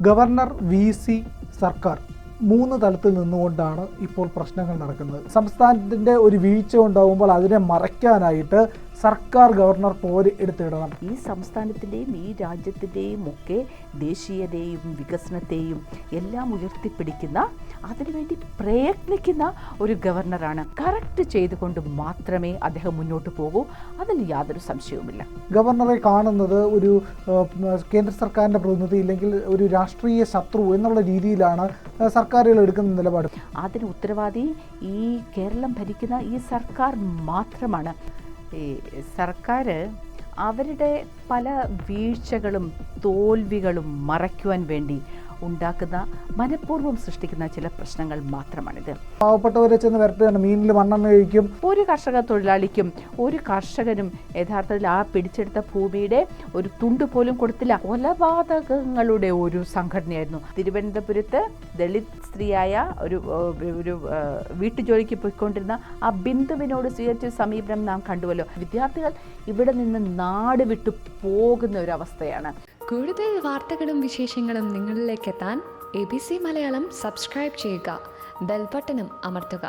Governor, VC, സർക്കാർ 3 തലത്തിൽ നിന്നുകൊണ്ടാണ് ഇപ്പോൾ പ്രശ്നങ്ങൾ നടക്കുന്നത്. സംസ്ഥാനത്തിൻ്റെ ഒരു വീഴ്ച ഉണ്ടാകുമ്പോൾ അതിനെ മറയ്ക്കാനായിട്ട് സർക്കാർ ഗവർണർ പോര് എടുത്തിടണം. ഈ സംസ്ഥാനത്തിൻ്റെയും ഈ രാജ്യത്തിൻ്റെയും ഒക്കെ ദേശീയതയും വികസനത്തെയും എല്ലാം ഉയർത്തിപ്പിടിക്കുന്ന, അതിനുവേണ്ടി പ്രയത്നിക്കുന്ന ഒരു ഗവർണറാണ്. കറക്റ്റ് ചെയ്തുകൊണ്ട് മാത്രമേ അദ്ദേഹം മുന്നോട്ട് പോകൂ, അതിൽ യാതൊരു സംശയവുമില്ല. ഗവർണറെ കാണുന്നത് ഒരു കേന്ദ്ര സർക്കാരിൻ്റെ പ്രതിനിധി ഇല്ലെങ്കിൽ ഒരു രാഷ്ട്രീയ ശത്രു എന്നുള്ള രീതിയിലാണ് സർക്കാരുകൾ എടുക്കുന്ന നിലപാട്. അതിന് ഉത്തരവാദി ഈ കേരളം ഭരിക്കുന്ന ഈ സർക്കാർ മാത്രമാണ്. ഈ സർക്കാർ അവരുടെ പല വീഴ്ചകളും തോൽവികളും മറയ്ക്കുവാൻ വേണ്ടി ഉണ്ടാക്കുന്ന, മനഃപൂർവ്വം സൃഷ്ടിക്കുന്ന ചില പ്രശ്നങ്ങൾ മാത്രമാണിത്. പാവപ്പെട്ടവരെ ചെന്ന് വരട്ടുകയാണ്, മീനിൽ മണ്ണെണ്ണ ഒഴിക്കും. ഒരു കർഷക തൊഴിലാളിക്കും ഒരു കർഷകനും യഥാർത്ഥത്തിൽ ആ പിടിച്ചെടുത്ത ഭൂമിയുടെ ഒരു തുണ്ട് പോലും കൊടുത്തില്ല. കൊലപാതകങ്ങളുടെ ഒരു സംഘടനയായിരുന്നു. തിരുവനന്തപുരത്ത് ദളിത് സ്ത്രീയായ ഒരു വീട്ടുജോലിക്ക് പോയിക്കൊണ്ടിരുന്ന ആ ബിന്ദുവിനോട് സ്വീകരിച്ച സമീപനം നാം കണ്ടുവല്ലോ. വിദ്യാർത്ഥികൾ ഇവിടെ നിന്ന് നാട് വിട്ടു പോകുന്ന ഒരു അവസ്ഥയാണ്. കൂടുതൽ വാർത്തകളും വിശേഷങ്ങളും നിങ്ങളിലേക്ക് എത്താൻ ABC മലയാളം സബ്സ്ക്രൈബ് ചെയ്യുക, ബെൽ ബട്ടണും അമർത്തുക.